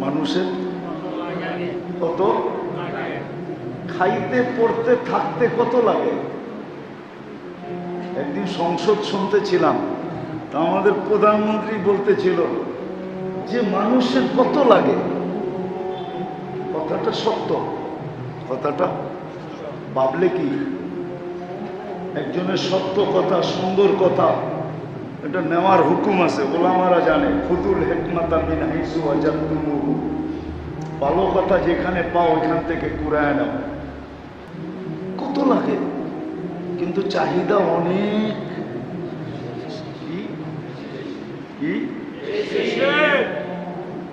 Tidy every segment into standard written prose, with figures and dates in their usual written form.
মানুষের কত খাইতে পড়তে থাকতে কত লাগে। একদিন সংসদ শুনতেছিলাম, তা আমাদের প্রধানমন্ত্রী বলতেছিল যে মানুষের কত লাগে। কথাটা সত্য, কথাটা ভাবলে কি একজনের সত্য কথা, সুন্দর কথা, এটা নেওয়ার হুকুম আছে, ওলামারা জানে। ফুতুল হিকমাতা মিন হাইসু ওয়াজাদতুমুহু, ভালো কথা যেখানে পাও ওইখান থেকে কুড়ায় নাও। কত লাগে, কিন্তু চাহিদা অনেক। কি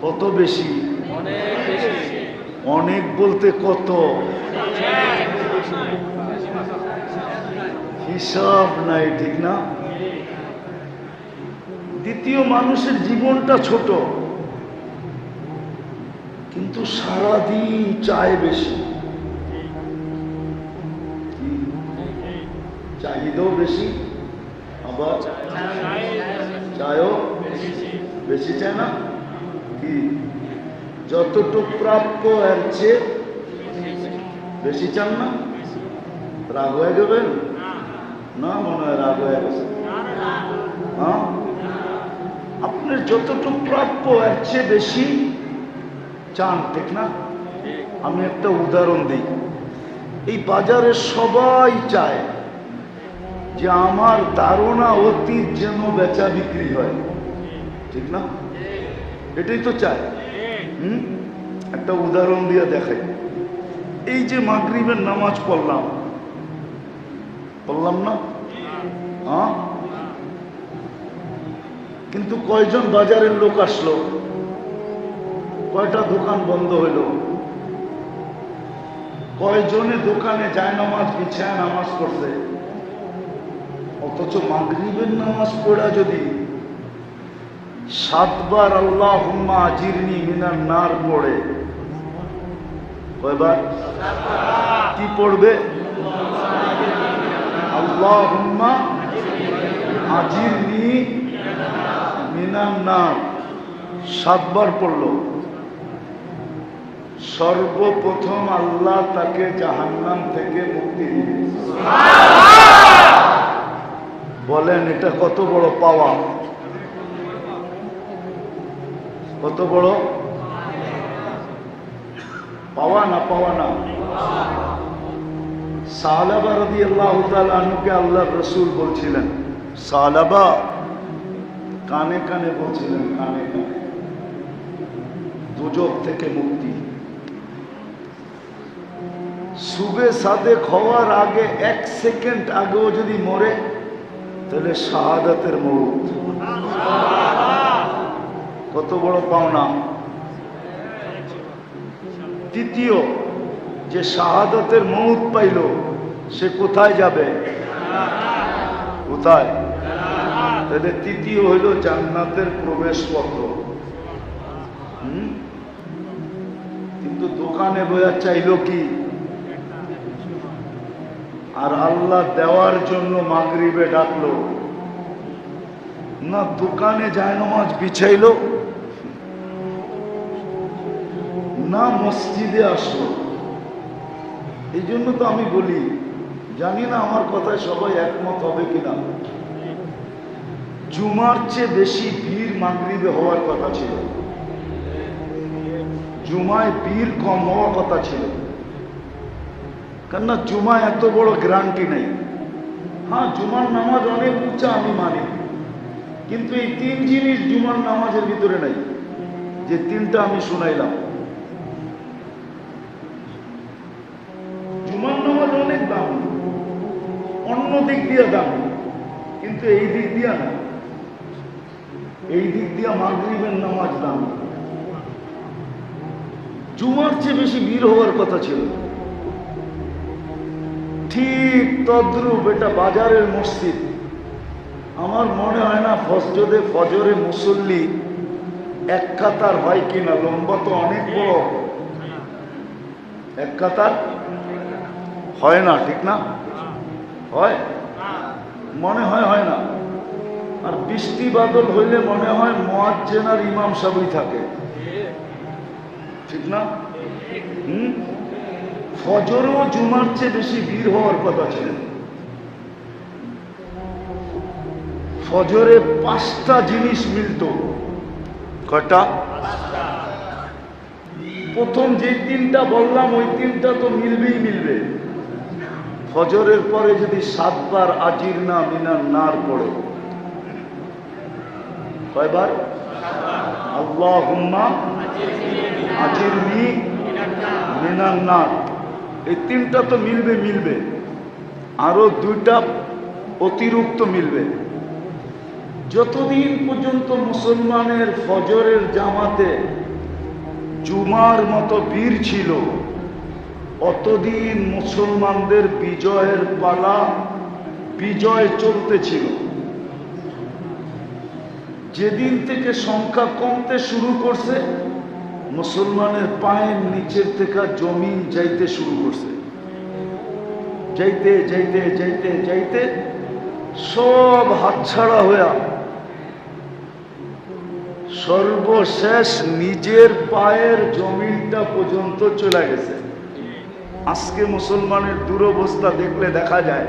কত বেশি? অনেক বলতে কত? হিসাব নাই, ঠিক না? দ্বিতীয়, মানুষের জীবনটা ছোট, কিন্তু সারাদিন চায় বেশি। চাহিদাও বেশি, আবার চায়ও বেশি, চায় না কি? যতটুকু প্রাপ্য এর চেয়ে বেশি চান না? রাগ হয়ে যাবেন না? মনে হয় রাগ হয়ে গেছে। হ্যাঁ, আপনার যতটুকু প্রাপ্য এর চেয়ে বেশি চান, ঠিক না? আমি একটা উদাহরণ দিই। এই বাজারে সবাই চায় যে আমার ধারণা অতীত যেন বেচা বিক্রি হয়, ঠিক না? এটাই তো চায়। একটা উদাহরণ দিয়ে দেখাই। এই যে মাগরিবের নামাজ পড়লাম না? হ্যাঁ, কিন্তু কয়জন বাজারের লোক আসলো? কয়টা দোকান বন্ধ হইল? কয়জনে দোকানে যায় নামাজ বিছায় নামাজ পড়ছে? অথচ মাগরিবের নামাজ পড়া যদি 7 বার আল্লাহুম্মা আজিরনি মিনান নার পড়ে, কয়বার? কি পড়বে? আল্লাহুম্মা আজিরনি মিনান নার 7 বার পড়ল। সর্বপ্রথম আল্লাহ তাকে জাহান্নাম থেকে মুক্তি দিবে। বলেন এটা কত বড় পাওয়া, কত বড় পাওয়া না? পাওয়া না? সাহাবা রাদিয়াল্লাহু তাআলা আনহুকে আল্লাহর রাসূল বলছিলেন, সাহাবা কানে কানে বলছিলেন, কানে কানে দুজক থেকে মুক্তি। সুবে সাদেক হওয়ার আগে 1 সেকেন্ড আগেও যদি মরে তাহলে শাহাদাতের মউত। কত বড় পাওনা। তৃতীয়, যে শাহাদাতের মউত পাইল সে কোথায় যাবে? কোথায়? তাহলে তৃতীয় হইল জান্নাতের প্রবেশপত্র। কিন্তু দোকানে বইয়া চাইল কি? আর আল্লাহ দেওয়ার জন্য মাগরিবে ডাকলো না, দোকানে যায় নামাজ বিছাইলো না, মসজিদে আসলো। এই জন্য তো আমি বলি, জানি না আমার কথায় সবাই একমত হবে কিনা, জুমার চেয়ে বেশি ভিড় মাগরিবে হওয়ার কথা ছিল। জুমায় ভিড় কম হওয়ার কথা ছিল, কেননা জুমা এত বড় গ্যারান্টি নেই। হ্যাঁ, জুমার নামাজ অনেক উঁচা আমি মানি, কিন্তু এই 3 জিনিস জুমার নামাজের ভিতরে নাই, যে 3টা আমি শুনাইলাম। জুমার নামাজ অনেক দাম, অন্য দিক দিয়ে দাম, কিন্তু এই দিক দিয়া না। এই দিক দিয়া মাগরিবের নামাজ দাম। জুমার চেয়ে বেশি ভিড় হওয়ার কথা ছিল। ঠিক তদ্রূপ এটা বাজারের মসজিদ। আমার মনে হয় না ফজরে মুসল্লি 1 কাতার হয় কিনা, লম্বা তো অনেক বড়। 1 কাতার হয় না, ঠিক না? হয়? মনে হয় না। আর বৃষ্টি বাদল হইলে মনে হয় মুয়াজ্জিন আর ইমাম সবই থাকে। ঠিক না? ফজরও জুমার চেয়ে বেশি ভিড় হওয়ার কথা ছিল। ফজরে 5টা জিনিস মিলত। কয়টা? প্রথম যে 3টা বললাম ওই 3টা তো মিলবেই মিলবে। ফজরের পরে যদি 7 বার আজির না মিনার নার পড়ে, কয়বার? আল্লাহুম্মা আজিরনি মিনান নার। এই 3টা তো মিলবে মিলবে, আরো 2টা অতিরিক্ত মিলবে। যতদিন পর্যন্ত মুসলমানের ফজরের জামাতে জুমার মতো ভিড় ছিল, অতদিন মুসলমানদের বিজয়ের পালা, বিজয় চলতেছিল। যেদিন থেকে সংখ্যা কমতে শুরু করছে, মুসলমানের পায়ের নিচের থেকে জমিন যাইতে শুরু করছে। যাইতে যাইতে যাইতে যাইতে সব হাতছাড়া হইয়া সর্বশেষ নিজের পায়ের জমিনটা পর্যন্ত চলে গেছে। আজকে মুসলমানের দুরবস্থা দেখলে দেখা যায়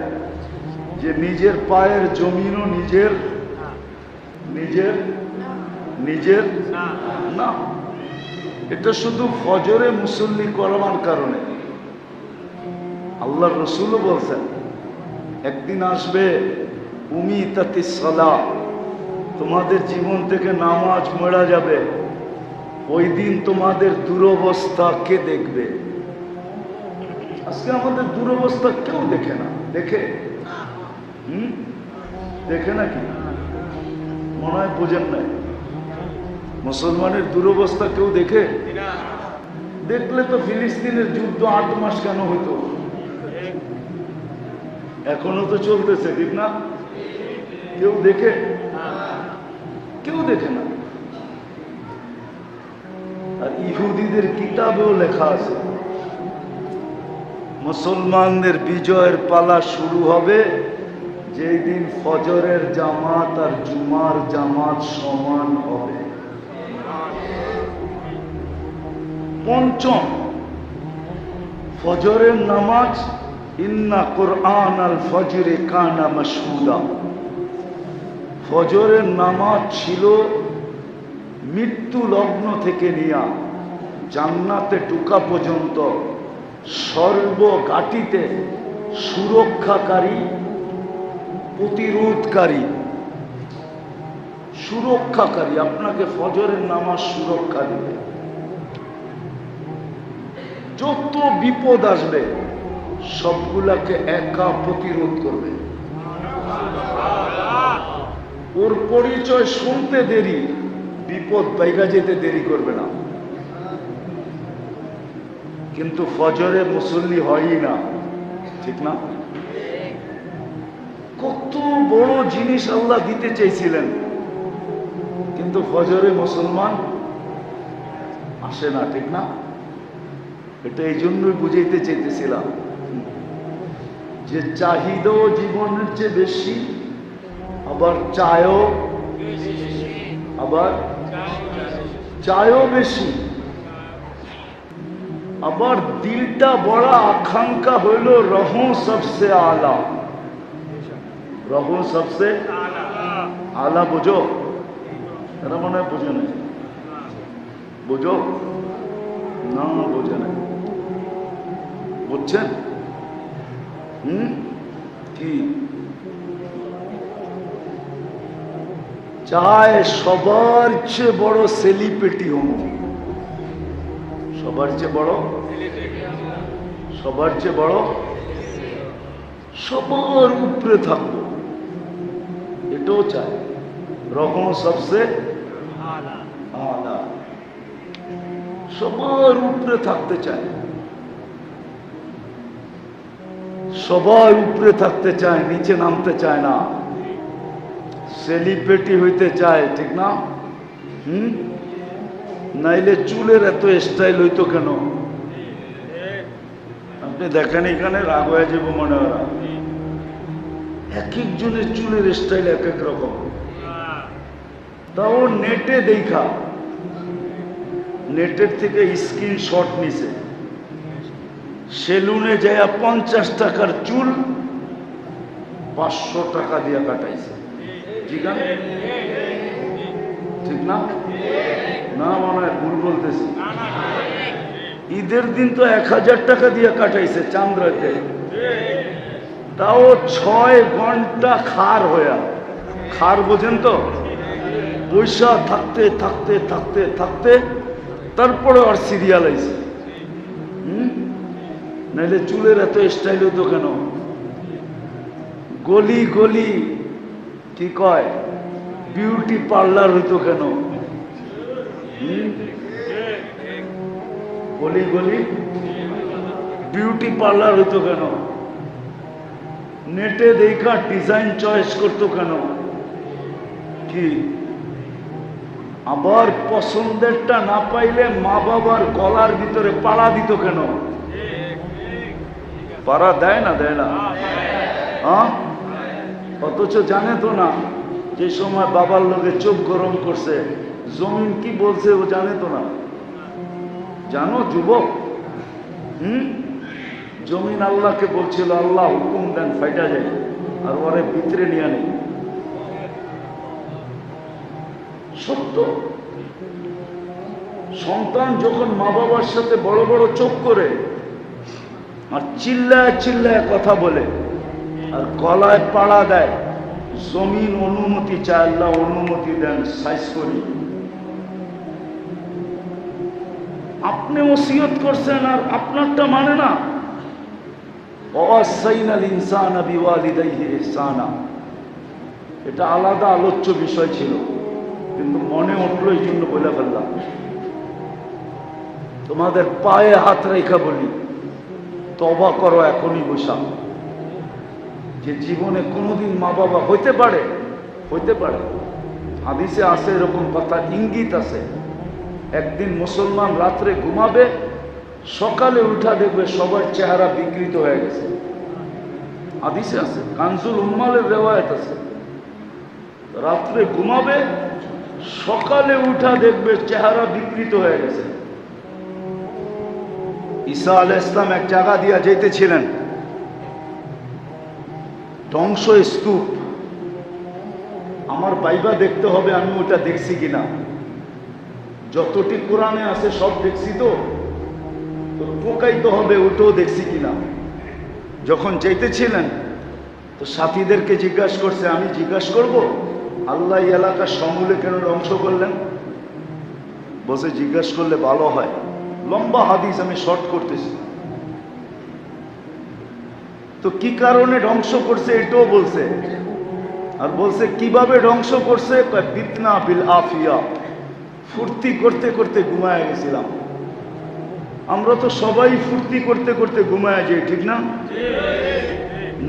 যে নিজের পায়ের জমিনও নিজের নিজের নিজের না। এটা শুধু ফজরে মুসল্লি করার কারণে। আল্লাহ রসুলও বলছেন, একদিন আসবে উমিতাতিস সালাহ, তোমাদের জীবন থেকে নামাজ মরা যাবে। ওই দিন তোমাদের দুরবস্থা কে দেখবে? আজকে আমাদের দুরবস্থা কেউ দেখে না। দেখে? দেখে নাকি? মনে হয় বোঝেন নাই। মুসলমানের দুরবস্থা কেউ দেখে? দেখলে তো ফিলিস্তিনের যুদ্ধ 8 মাস কেন হইতো? এখনো তো চলতেছে, ঠিক না? কেউ দেখে? কেউ দেখে না। আর ইহুদিদের কিতাবেও লেখা আছে, মুসলমানদের বিজয়ের পালা শুরু হবে যেই দিন ফজরের জামাত আর জুমার জামাত সমান হবে। পঞ্চম, ফজরের নামাজ, ইন্না কুরআন আল ফজরে কানা মাশহুদা। ফজরের নামাজ ছিল মৃত্যু লগ্ন থেকে নিয়া জান্নাতে ঢোকা পর্যন্ত সর্বঘাটিতে সুরক্ষাকারী, প্রতিরোধকারী, সুরক্ষাকারী। আপনাকে ফজরের নামাজ সুরক্ষা দিবে। যত বিপদ আসবে সবগুলাকে একা প্রতিরোধ করবে। ওর পরিচয় শুনতে দেরি, বিপদ বাইগা যেতে দেরি করবে না। কিন্তু ফজরে মুসল্লি হয়ই না, ঠিক না? কত বড় জিনিস আল্লাহ দিতে চাইছিলেন, কিন্তু ফজরে মুসলমান আসে না, ঠিক না? এটা এই জন্যই বুঝাইতে চাইতেছিলাম যে চাহিদাও জীবনের চেয়ে বেশি, আবার চায়ও বেশি, আবার দিলটা বড় আকাঙ্ক্ষা হইল রহো সবসে আলা। রহো সবসে আলা বুঝো? এরা মনে হয় বুঝে না। বুঝো না? বুঝে না। বুঝছেন? কি চায়? সবার চেয়ে বড় সেলিব্রিটি হব। সবার চেয়ে বড়, সবার চেয়ে বড়, সবার উপরে থাকবো, এটাও চায়। রকম সবসে আলা, সবার উপরে থাকতে চায়, সবার উপরে থাকতে চায়, নিচে নামতে চায় না। সেলিব্রিটি হইতে চায়, ঠিক না? নাইলে চুলের এত স্টাইল হইতো কেন? আপনি দেখেন এখানে রাগ হয়ে যাব মনে হয়। এক একজনের চুলের স্টাইল এক এক রকম, তাও নেটে দেখা। নেটের থেকে স্ক্রিনশট নিছে, সেলুনে যায় 50 টাকার চুল 500 টাকা দিয়ে কাটাইছে। ঠিক না? ঠিক না? না মনে হয় ভুল বলতেছি। ঈদের দিন তো 1000 টাকা দিয়ে কাটাইছে চান্দ্রাতে, তাও 6 ঘন্টা খার হইয়া। খার বোঝেন তো? পয়সা থাকতে থাকতে থাকতে থাকতে তারপরে আর সিরিয়াল আইছে। নাইলে চুলের এত স্টাইল হতো কেন? গলি গলি কি কয় বিউটি পার্লার হইতো কেন? গলি গলি বিউটি পার্লার হইতো কেন? নেটে দেখা ডিজাইন চয়েস করতো কেন? কি আবার পছন্দেরটা না পাইলে মা বাবার গলার ভিতরে পাড়া দিত কেন? পাড়া দেয় না? দেয় না? হ্যাঁ, অথচ জানে তো না যে সময় বাবার লোকে চোখ গরম করছে, জমিন কি বলছে ও জানে তো না। জানো যুবক? জমিন আল্লাহকে বলছিল, আল্লাহ হুকুম দেন ফাইটা যায়, আর ওরে ভিতরে নিয়ে নেই। সত্য। সন্তান যখন মা বাবার সাথে বড় বড় চোখ করে আর চিল্লায় চিল্লায় কথা বলে আর গলায় পাড়া দেয়, জমিন অনুমতি চায়, আল্লাহ অনুমতি দেন সাইজ করি। আপনি ওসিয়ত করছেন আর আপনারটা মানে না। ওয়াসাইনাল ইনসানা বিওয়ালিদাইহি ইহসানা, এটা আলাদা আলোচ্য বিষয় ছিল, কিন্তু মনে উঠলো এই জন্য বলে ফেললাম। তোমাদের পায়ে হাত রেখা বলি, তওবা করো এখনই বসা। যে জীবনে কোনোদিন মা বাবা হইতে পারে, হইতে পারে, হাদিসে আছে এরকম কথা, ইঙ্গিত আছে। একদিন মুসলমান রাত্রে ঘুমাবে, সকালে উঠা দেখবে সবার চেহারা বিকৃত হয়ে গেছে। হাদিসে আছে, কানজুল উম্মালের রেওয়ায়াত আছে। রাত্রে ঘুমাবে, সকালে উঠা দেখবে চেহারা বিকৃত হয়ে গেছে। ঈসা আলাইহিস সালাম এক জায়গা দিয়া যেতেছিলেন, ধ্বংস স্তূপ। আমার বাইবা দেখতে হবে আমি ওটা দেখছি কিনা। যতটি কোরআনে আছে সব দেখছি, তো টোকাইতে হবে ওটাও দেখছি কিনা। যখন যেতেছিলেন তো সাথীদেরকে জিজ্ঞাসা করছে, আমি জিজ্ঞাসা করব আল্লাহ এই এলাকার সমূলে কেন ধ্বংস করলেন? বসে জিজ্ঞাসা করলে ভালো হয়। লম্বা হাদিস, আমি শর্ট করতেছি। তো কি কারণে ধ্বংস করছে এটাও বলছে, আর বলছে কিভাবে ধ্বংস করছে। বিতনা বিল আফিয়া, ফুর্তি করতে করতে ঘুমায় গেছিলাম। আমরা তো সবাই ফুর্তি করতে করতে ঘুমায় যাই, ঠিক না?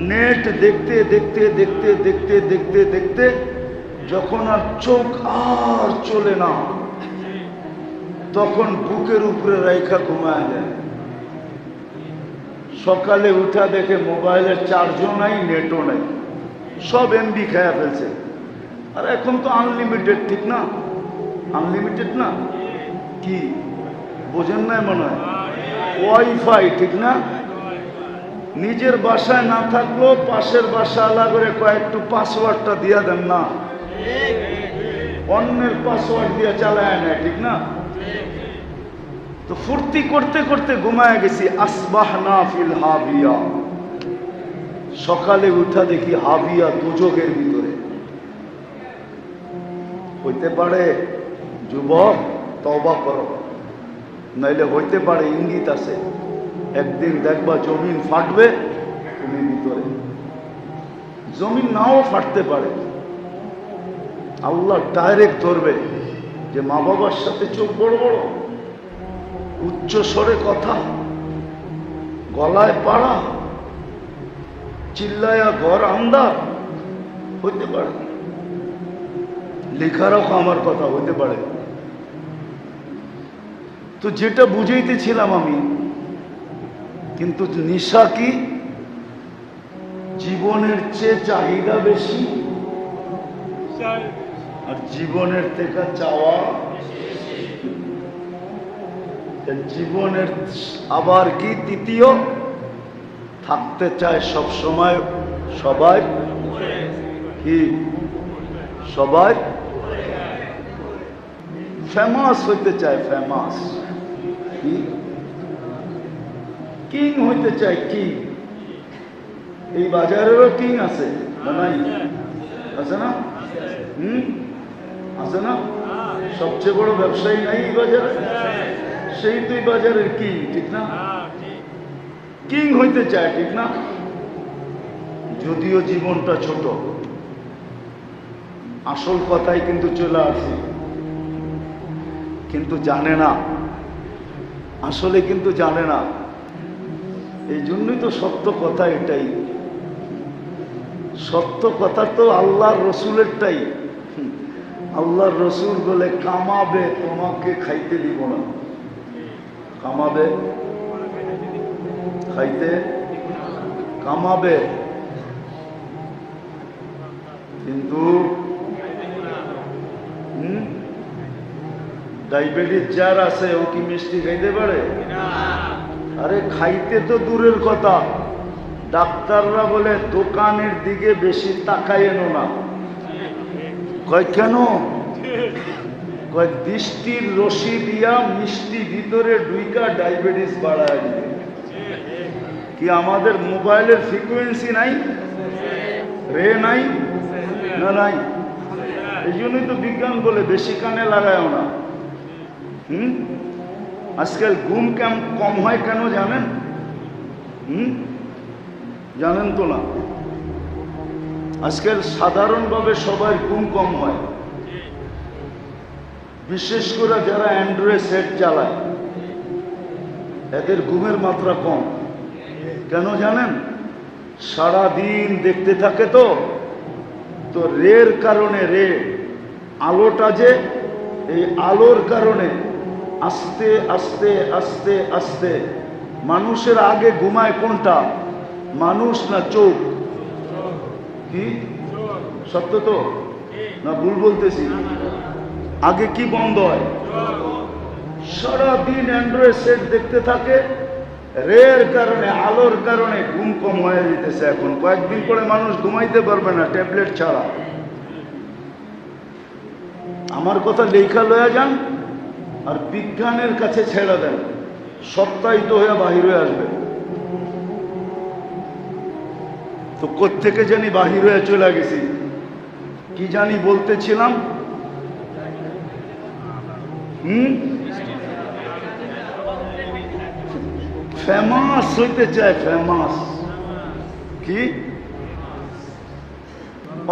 নেট দেখতে দেখতে দেখতে দেখতে দেখতে দেখতে যখন আর চোখ আর চলে না, তখন বুকের উপরে রেখা ঘুমায় যায়। সকালে উঠা দেখে মোবাইলের চার্জও নাই, নেটও নাই, সব এমবি খেয়ে ফেলছে। আর এখন তো আনলিমিটেড, ঠিক না? আনলিমিটেড না, কি বোঝেন না মনে হয়? ওয়াইফাই, ঠিক না? নিজের বাসায় না থাকলেও পাশের বাসা আলাদা করে কয়েকটু পাসওয়ার্ডটা দিয়া দেন না, অন্যের পাসওয়ার্ড দিয়ে চালায় না, ঠিক না? তো ফুর্তি করতে করতে ঘুমায় গেছি। আসবাহনা ফিল হাবিয়া, সকালে উঠা দেখি হাবিয়া, দুজকের ভিতরে। হইতে পারে যুবক তওবা করো, নাইলে হইতে পারে ইঙ্গিত আছে, একদিন দেখবা জমিন ফাটবে, তুমি ভিতরে। জমিন নাও ফাটতে পারে, আল্লাহ ডাইরেক্ট ধরবে যে মা বাবার সাথে চোখ বড় বড়, উচ্চ স্বরে কথা, গলায় পাড়া, চিল্লায়া ঘর আন্দার। হইতে পারে, লেখারও আমার কথা হইতে পারে। তো যেটা বুঝাইতেছিলাম আমি, কিন্তু নেশা কি জীবনের চেয়ে চাহিদা বেশি, আর জীবনের থেকে চাওয়া। জীবনের আবার কি তৃতীয়, থাকতে চায় সব সময় সবাই কি, সবাই ফেমাস হইতে চায়, ফেমাস কি, কিং হইতে চায়, কিং। এই বাজারেরও কিং আছে না নাই? আছে না? আছে না? সবচেয়ে বড় ব্যবসায়ী নাই এই বাজারে? সেই তুই বাজারের কিং, ঠিক না? কিং হইতে চায়, ঠিক না? যদিও জীবনটা ছোট, আসল কথাই কিন্তু চলে আসে, কিন্তু জানে না, আসলে কিন্তু জানে না। এই জন্যই তো সত্য কথা, এটাই সত্য কথা। তো আল্লাহর রসুলেরটাই। আল্লাহর রসুল বলে কামাবে তোমাকে খাইতে দিব না, কামাবে খাইতে, কামাবে কিন্তু ডায়াবেটিস যার আছে ও কি মিষ্টি খাইতে পারে? আরে খাইতে তো দূরের কথা, ডাক্তাররা বলে দোকানের দিকে বেশি তাকাইয়েন না। কয় কেন? কয় দৃষ্টির রশি দিয়া মিষ্টি ভিতরে ঢুইকা ডায়াবেটিস বাড়ায় দিবে। কি আমাদের মোবাইলের ফ্রিকোয়েন্সি নাই, রে নাই না? নাই। এই জন্যই তো বিজ্ঞান বলে বেশি কানে লাগায় না। আজকাল ঘুম কম হয় কেন জানেন? জানেন তো না? আজকাল সাধারণভাবে সবার ঘুম কম হয়, বিশেষ করে যারা অ্যান্ড্রয়েড সেট চালায় এদের ঘুমের মাত্রা কম। কেন জানেন? সারাদিন দেখতে থাকে তো রের কারণে, রে আলোটা যে, এই আলোর কারণে আস্তে আস্তে আস্তে আস্তে মানুষের আগে ঘুমায় কোনটা? মানুষ না চোখ? কি সত্য তো না ভুল বলতেছি? আগে কি বন্ধ হয়? সারাদিন অ্যান্ড্রয়েড সেট দেখতে থাকে, রের কারণে, আলোর কারণে ঘুম কম হয়ে যেতেছে। এখন কয়েকদিন পরে মানুষ ঘুমাইতে পারবে না ট্যাবলেট ছাড়া। আমার কথা লেখা লয়া যান আর বিজ্ঞানের কাছে ছেড়ে দেন, সত্যায়িত হয়ে বাহির হয়ে আসবে। তো কোত্থেকে জানি বাহির হয়ে চলে গেছি, কি জানি বলতেছিলাম। ফেমাস হইতে চায়, ফেমাস কি